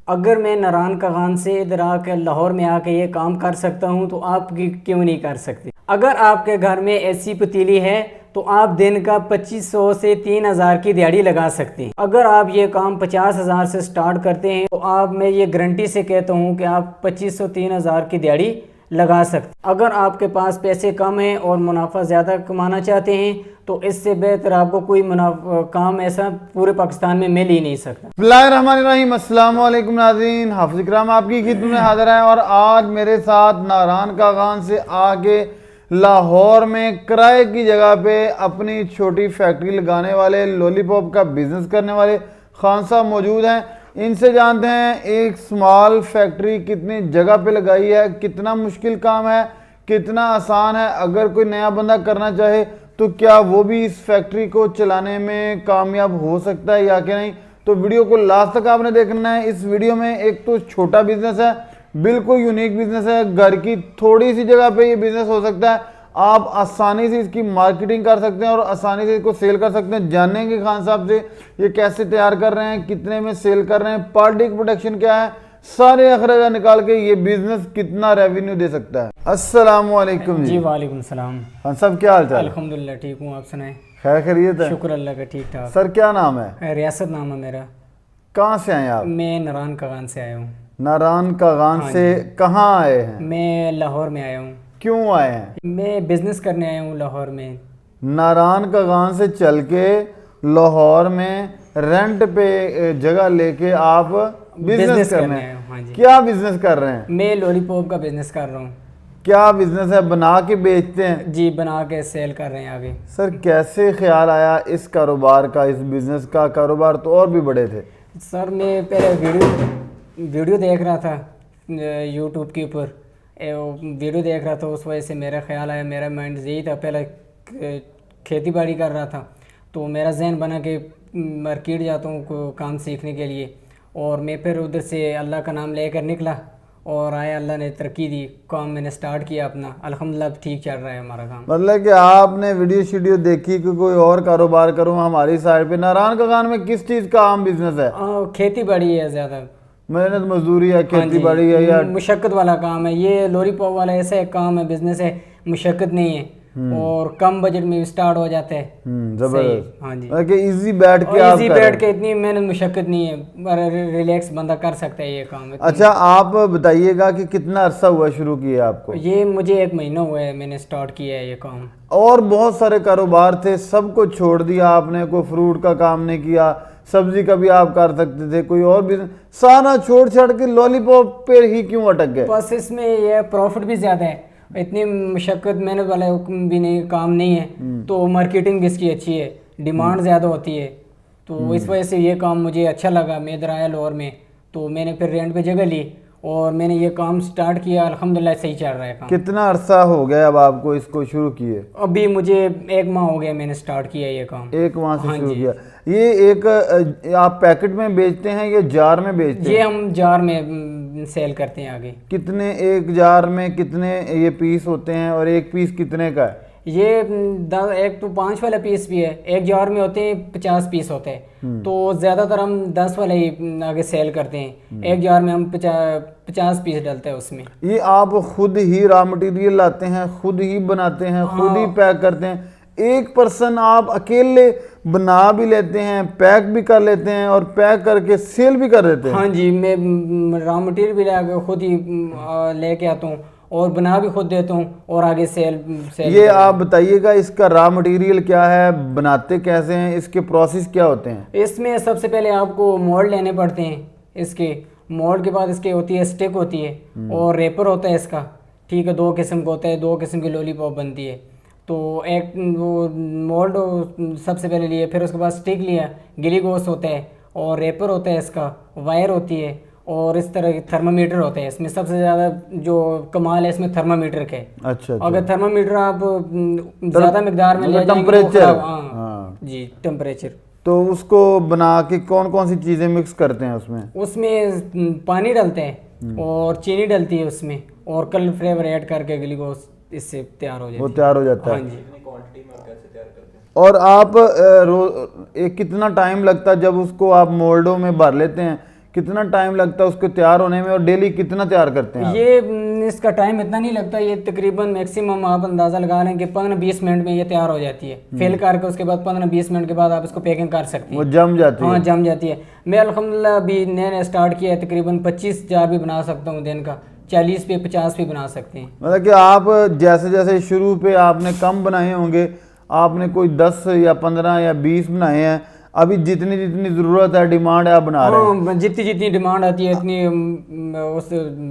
अगर मैं नारायण कागान से इधर आकर लाहौर में आके ये काम कर सकता हूँ तो आप क्यों नहीं कर सकते। अगर आपके घर में ऐसी पतीली है तो आप दिन का 2500 से 3000 की दिहाड़ी लगा सकते हैं। अगर आप ये काम 50,000 से स्टार्ट करते हैं तो आप, मैं ये गारंटी से कहता हूँ कि आप 2500-3000 की दिहाड़ी लगा सकते। अगर आपके पास पैसे कम हैं और मुनाफा ज़्यादा कमाना चाहते हैं तो इससे बेहतर आपको कोई काम ऐसा पूरे पाकिस्तान में मिल ही नहीं सकता। बिस्मिल्लाहिर्रहमानिर्रहीम, अस्सलाम वालेकुम नाज़रीन, हाफ़िज़ इकराम आपकी खिदमत में हाज़िर है। और आज मेरे साथ नारायण कागान से आगे लाहौर में किराए की जगह पे अपनी छोटी फैक्ट्री लगाने वाले, लॉलीपॉप का बिज़नेस करने वाले खान साहब मौजूद हैं। इनसे जानते हैं एक स्मॉल फैक्ट्री कितनी जगह पे लगाई है, कितना मुश्किल काम है, कितना आसान है। अगर कोई नया बंदा करना चाहे तो क्या वो भी इस फैक्ट्री को चलाने में कामयाब हो सकता है या क्या नहीं, तो वीडियो को लास्ट तक आपने देखना है। इस वीडियो में एक तो छोटा बिजनेस है, बिल्कुल यूनिक बिजनेस है, घर की थोड़ी सी जगह पे ये बिजनेस हो सकता है। आप आसानी से इसकी मार्केटिंग कर सकते हैं और आसानी से इसको सेल कर सकते हैं। जानेंगे खान साहब से ये कैसे तैयार कर रहे हैं, कितने में सेल कर रहे हैं, पर डे की प्रोडक्शन क्या है, सारे अखराज निकाल के ये बिजनेस कितना रेवेन्यू दे सकता है। अस्सलाम वालेकुम जी। वालेकुम सलाम। खान साहब क्या हाल चाल? अल्हम्दुलिल्लाह ठीक हूँ, आप सुनाएं? खैर खैरियत है? शुक्र अल्लाह का, ठीक ठाक। सर क्या नाम है? रियासत नाम है मेरा। कहाँ से आए आप? मैं नारायण कागान से आया हूँ। नारायण कागान से कहाँ आए हैं? मैं लाहौर में आया हूँ। क्यों आए हैं? मैं बिजनेस करने आया हूँ लाहौर में। नारायण कागान से चल के लाहौर में रेंट पे जगह लेके आप बिजनेस करने आए? हाँ जी। क्या बिजनेस कर रहे हैं? मैं लॉलीपॉप का बिजनेस कर रहा हूँ। क्या बिजनेस है? बना के बेचते हैं? जी, बना के सेल कर रहे हैं आगे। सर कैसे ख्याल आया इस कारोबार का, इस बिजनेस का? कारोबार तो और भी बड़े थे। सर मैं पहले वीडियो देख रहा था यूट्यूब के ऊपर, वीडियो देख रहा था, उस वजह से मेरा ख्याल आया। मेरा माइंड यही था, पहले खेती बाड़ी कर रहा था तो मेरा जहन बना कि मार्केट जाता हूँ काम सीखने के लिए, और मैं फिर उधर से अल्लाह का नाम लेकर निकला और आया, अल्लाह ने तरक्की दी, काम मैंने स्टार्ट किया अपना, अल्हम्दुलिल्लाह ठीक चल रहा है हमारा काम। मतलब कि आपने वीडियो शीडियो देखी कि कोई और कारोबार करूँ हमारी साइड पे। नारायण कागान में किस चीज़ का आम बिजनेस है? खेती बाड़ी है, ज़्यादा मेहनत मजदूरी है, खेती बाड़ी है या मुशक्कत वाला काम है। ये लॉलीपॉप वाला ऐसा एक काम है, बिजनेस है, मुशक्कत नहीं है और कम बजट में स्टार्ट हो जाता है। जबरदस्त। हाँ जी, कि इजी बैठ के आप इजी बैठ के, इतनी मेहनत मुशक्कत नहीं है, रिलैक्स बंदा कर सकता है ये काम। अच्छा आप बताइएगा कि कितना अरसा हुआ शुरू किया आपको? ये मुझे 1 महीना हुआ है मैंने स्टार्ट किया है ये काम। और बहुत सारे कारोबार थे, सबको छोड़ दिया आपने? कोई फ्रूट का काम नहीं किया, सब्जी का भी आप कर सकते थे, कोई और भी सारा छोड़ छाड़ के लॉलीपॉप पे ही क्यों अटक गए? बस इसमें ये प्रॉफिट भी ज़्यादा है, इतनी मुशक्कत मेहनत वाला भी नहीं, काम नहीं है, तो मार्केटिंग भी इसकी अच्छी है, डिमांड ज़्यादा होती है, तो इस वजह से ये काम मुझे अच्छा लगा। मैं इधर आया लाहौर में तो मैंने फिर रेंट पे जगह ली और मैंने ये काम स्टार्ट किया, अल्हम्दुलिल्लाह सही चल रहा है काम। कितना अरसा हो गया अब आपको इसको शुरू किए? अभी मुझे 1 माह हो गया मैंने स्टार्ट किया ये काम। 1 माह से शुरू किया। ये एक आप पैकेट में बेचते हैं या जार में बेचते हैं? ये हम जार में सेल करते हैं आगे। कितने, एक जार में कितने ये पीस होते हैं और एक पीस कितने का है? ये एक तो 5 वाला पीस भी है, एक जार में होते हैं 50 पीस होते हैं, तो ज़्यादातर हम 10 वाले ही आगे सेल करते हैं। एक जार में हम 50 पीस डालते हैं उसमें। ये आप खुद ही रॉ मटेरियल लाते हैं, खुद ही बनाते हैं, खुद ही पैक करते हैं? एक पर्सन आप अकेले बना भी लेते हैं, पैक भी कर लेते हैं और पैक करके सेल भी कर देते हैं? हाँ जी, मैं रॉ मटेरियल भी लाकर खुद ही लेके आता हूँ और बना भी खुद देता हूँ और आगे सेल ये आप बताइएगा इसका रॉ मटेरियल क्या है, बनाते कैसे हैं, इसके प्रोसेस क्या होते हैं? इसमें सबसे पहले आपको मोल्ड लेने पड़ते हैं। इसके मोल्ड के बाद इसके होती है स्टिक होती है और रेपर होता है इसका, ठीक है, 2 किस्म का होता है, 2 किस्म की लॉलीपॉप बनती है। तो एक वो मोल्ड सबसे पहले लिए, फिर उसके बाद स्टिक लिया, गिली गोश्त होता है और रेपर होता है, इसका वायर होती है और इस तरह के थर्मामीटर होते हैं। इसमें सबसे ज़्यादा जो कमाल है इसमें थर्मामीटर के। अच्छा। अगर थर्मामीटर आप ज़्यादा मिकदार में ले जाएंगे, टेम्परेचर, हाँ जी, टेम्परेचर, तो उसको बना के कौन कौन सी चीज़ें मिक्स करते हैं उसमें? उसमें पानी डालते हैं और चीनी डलती है उसमें और कलर फ्लेवर ऐड करके गिली गोश्त इससे तैयार हो जाता है। वो तैयार हो जाता है। हाँ जी। और आप कितना टाइम लगता है जब उसको आप मोल्डों में भर लेते हैं, कितना टाइम लगता है उसको तैयार होने में और डेली कितना तैयार करते हैं आप? ये इसका टाइम इतना नहीं लगता, ये तकरीबन मैक्सिमम आप अंदाज़ा लगा लें कि 15-20 मिनट में ये तैयार हो जाती है। फिल करके उसके बाद 15-20 मिनट के बाद आप इसको पैकिंग कर सकते हैं। वो जम जाती है? हाँ, जम जाती है। मैं अल्हम्दुलिल्लाह अभी नया स्टार्ट किया है, तकरीबन 25 जार भी बना सकता हूँ दिन का, 40 पे 50 भी बना सकते हैं। मतलब कि आप जैसे जैसे शुरू पे आपने कम बनाए होंगे, आपने कोई 10 या 15 या 20 बनाए हैं, अभी जितनी जितनी ज़रूरत है, डिमांड है, आप बना रहे हैं? हाँ, जितनी जितनी डिमांड आती है इतनी उस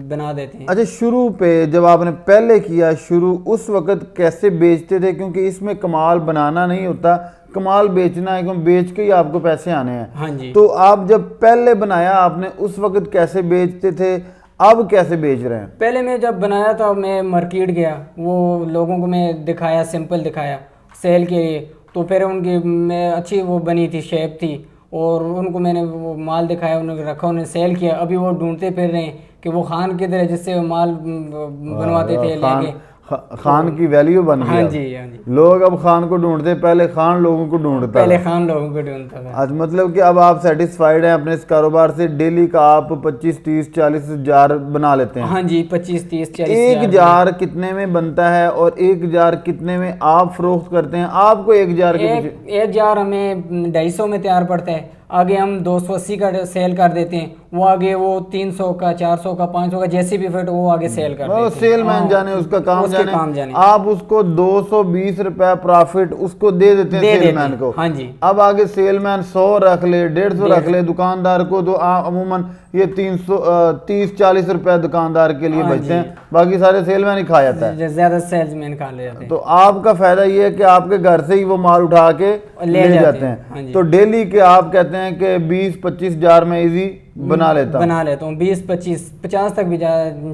बना देते हैं। अच्छा, शुरू पे जब आपने पहले किया शुरू, उस वक्त कैसे बेचते थे? क्योंकि इसमें कमाल बनाना नहीं होता, कमाल बेचना है, क्योंकि बेच के ही आपको पैसे आने हैं। हाँ जी। तो आप जब पहले बनाया आपने, उस वक्त कैसे बेचते थे, अब कैसे बेच रहे हैं? पहले मैं जब बनाया था मैं मार्केट गया, वो लोगों को मैं दिखाया, सिंपल दिखाया सेल के लिए, तो फिर उनकी मैं अच्छी वो बनी थी, शेप थी, और उनको मैंने वो माल दिखाया, उन्होंने रखा, उन्हें सेल किया। अभी वो ढूंढते फिर रहे हैं कि वो खान किधर है जिससे वो माल बनवाते थे लेके। खान की वैल्यू बन गई। हाँ अब जी, हाँ जी। लोग अब खान को ढूंढते, पहले खान लोगों को ढूंढता पहले था। खान लोगों को ढूंढता था। आज मतलब कि अब आप सेटिस्फाइड हैं अपने इस कारोबार से? डेली का आप 25, 30, 40 जार बना लेते हैं? हाँ जी, 25, 30, 40 एक जार कितने में बनता है और एक जार कितने में आप फरोख्त करते हैं? आपको एक जार के पीछे एक जार हमें 250 में तैयार पड़ता है, आगे हम 280 का सेल कर देते हैं, वो आगे वो 300 का, 400 का, 500 का, जैसे भी फिट वो आगे सेल कर देते हैं। सेलमैन जाने, उसका काम जाने। हाँ। आप उसको 220 रुपए प्रॉफिट उसको दे देते हैं सेलमैन को। हाँ जी। अब आगे सेलमैन 100 रख ले, 150 रख ले दुकानदार को, तो अमूमन ये 330-40 रुपए दुकानदार के लिए बचते हैं, बाकी सारे सेलमैन ही खा जाता है। ज्यादा सेल्समैन खा ले जाते हैं। तो आपका फायदा ये है कि आपके घर से ही वो माल उठा के ले जाते हैं। हाँ जी। तो डेली के आप कहते हैं कि 20-25 जार में इजी बना लेता हूँ। 20, 25, 50 तक भी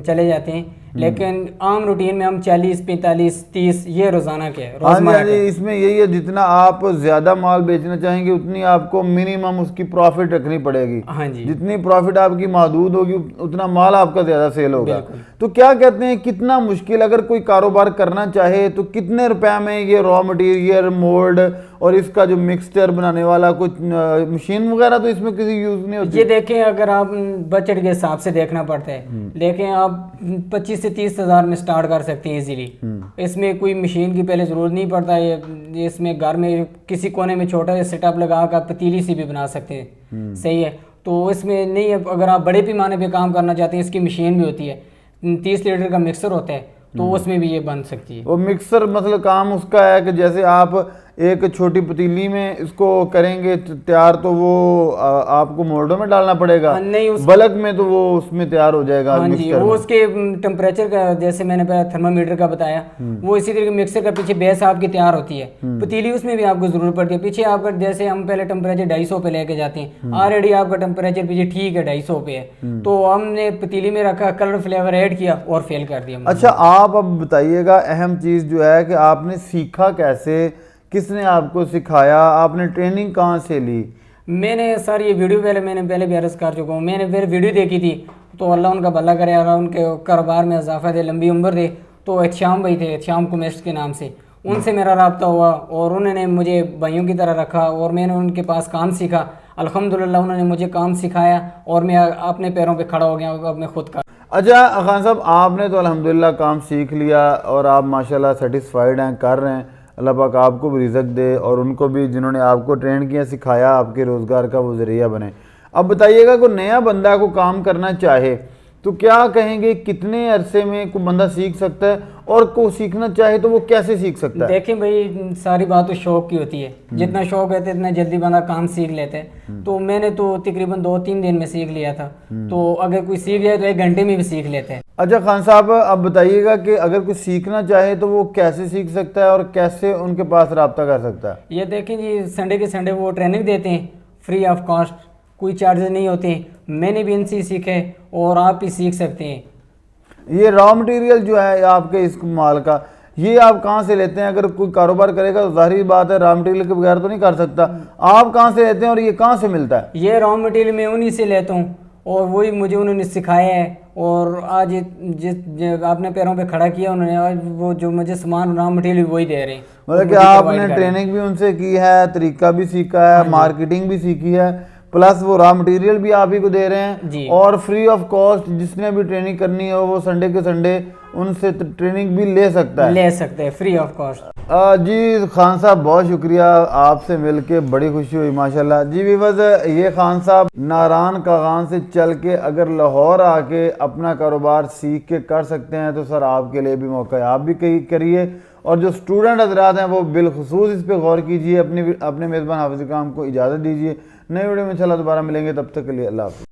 चले जाते हैं, लेकिन आम रूटीन में हम 40, 45, 30 ये रोजाना के है। हाँ जी, इसमें यही है, जितना आप ज्यादा माल बेचना चाहेंगे उतनी आपको मिनिमम उसकी प्रॉफिट रखनी पड़ेगी। हाँ जी। जितनी प्रॉफिट आपकी महदूद होगी उतना माल आपका ज्यादा सेल होगा। तो क्या कहते हैं, कितना मुश्किल, अगर कोई कारोबार करना चाहे तो कितने रुपए में ये रॉ मटेरियल, मोल्ड और इसका जो मिक्सचर बनाने वाला कुछ मशीन वगैरह तो इसमें किसी यूज नहीं होती? ये देखें, अगर आप बजट के हिसाब से देखना पड़ता है, लेकिन आप 25 से 30 हज़ार में स्टार्ट कर सकते हैं इजीली। इसमें कोई मशीन की पहले जरूरत नहीं पड़ता है। इसमें घर में किसी कोने में छोटा सा सेटअप लगा कर पतीली सी भी बना सकते हैं। सही है। तो इसमें नहीं है, अगर आप बड़े पैमाने पे काम करना चाहते हैं, इसकी मशीन भी होती है, 30 लीटर का मिक्सर होता है, तो उसमें भी ये बन सकती है। वो मिक्सर मतलब काम उसका है कि जैसे आप एक छोटी पतीली में इसको करेंगे तैयार, तो वो आपको मोल्डों में डालना पड़ेगा? नहीं, बल्क में तो वो उसमें तैयार हो जाएगा। हाँ जी, वो उसके टेम्परेचर का, जैसे मैंने पहले थर्मामीटर का बताया, वो इसी तरीके मिक्सर का पीछे बेस आपकी तैयार होती है। पतीली उसमें भी आपको जरूरत पड़ती है। पीछे आपका जैसे हम पहले टेम्परेचर 250 पे लेके जाते हैं, ऑलरेडी आपका टेम्परेचर पीछे ठीक है 250 पे है, तो हमने पतीली में रखा, कलर फ्लेवर ऐड किया और फेल कर दिया। अच्छा, आप अब बताइएगा, अहम चीज जो है कि आपने सीखा कैसे, किसने आपको सिखाया, आपने ट्रेनिंग कहाँ से ली? मैंने सर ये वीडियो मैंने पहले भी अर्ज कर चुका हूँ। मैंने फिर वीडियो देखी थी, तो अल्लाह उनका भला करे, अल्लाह उनके कारोबार में इजाफा दे, लंबी उम्र दे। तो एहतिशाम भाई थे, एहतिशाम कुमेस्ट के नाम से, उनसे मेरा रब्ता हुआ और उन्होंने मुझे भाइयों की तरह रखा और मैंने उनके पास काम सीखा। अल्हम्दुलिल्लाह उन्होंने मुझे काम सिखाया और मैं अपने पैरों पर खड़ा हो गया, अब मैं खुद का। अच्छा खान साहब, आपने तो अल्हम्दुलिल्लाह काम सीख लिया और आप माशाल्लाह सेटिस्फाइड हैं, कर रहे हैं। अल्लाह पाक आपको भी रिज़्क़ दे और उनको भी जिन्होंने आपको ट्रेन किया, सिखाया, आपके रोज़गार का वो ज़रिया बने। अब बताइएगा, कोई नया बंदा को काम करना चाहे तो क्या कहेंगे, कितने अरसे में कोई बंदा सीख सकता है, और को सीखना चाहे तो वो कैसे सीख सकता है? देखें भाई, सारी बात तो शौक की होती है। जितना शौक है इतना जल्दी बंदा काम सीख लेते हैं। तो मैंने तो तकरीबन 2-3 दिन में सीख लिया था। तो अगर कोई सीख जाए तो 1 घंटे में भी सीख लेते हैं। अच्छा खान साहब, अब बताइएगा कि अगर कोई सीखना चाहे तो वो कैसे सीख सकता है और कैसे उनके पास रब्ता कर सकता है? ये देखें जी, संडे के संडे वो ट्रेनिंग देते हैं फ्री ऑफ कॉस्ट, कोई चार्जेस नहीं होते। मैंने भी इनसे सीखे और आप भी सीख सकते हैं। ये रॉ मटेरियल जो है आपके इस माल का, ये आप कहाँ से लेते हैं? अगर कोई कारोबार करेगा तो जाहिर बात है रॉ मटेरियल के बगैर तो नहीं कर सकता। आप कहाँ से लेते हैं और ये कहाँ से मिलता है? ये रॉ मटेरियल मैं उन्हीं से लेता हूँ और वही मुझे उन्होंने सिखाया है और आज जिस आपने पैरों पे खड़ा किया उन्होंने, आज वो जो मुझे सामान रॉ मटेरियल वही दे रहे हैं। मतलब कि आपने ट्रेनिंग भी उनसे की है, तरीका भी सीखा है, मार्केटिंग भी सीखी है, प्लस वो रॉ मटेरियल भी आप ही को दे रहे जी। हैं, और फ्री ऑफ कॉस्ट जिसने भी ट्रेनिंग करनी हो वो संडे के संडे उनसे ट्रेनिंग भी ले सकता है। ले सकते हैं फ्री ऑफ कॉस्ट। जी खान साहब बहुत शुक्रिया, आपसे मिलके बड़ी खुशी हुई माशाल्लाह। जी विवज़, ये खान साहब नारान कागान से चल के अगर लाहौर आके अपना कारोबार सीख के कर सकते हैं तो सर आपके लिए भी मौका है, आप भी कहीं करिए। और जो स्टूडेंट हजरात हैं वो बिलखुसूस इस पे गौर कीजिए। अपने मेज़बान हाफिज़ इकराम को इजाज़त दीजिए। नई वीडियो में इंशाल्लाह दोबारा मिलेंगे, तब तक के लिए अल्लाह हाफ़िज़।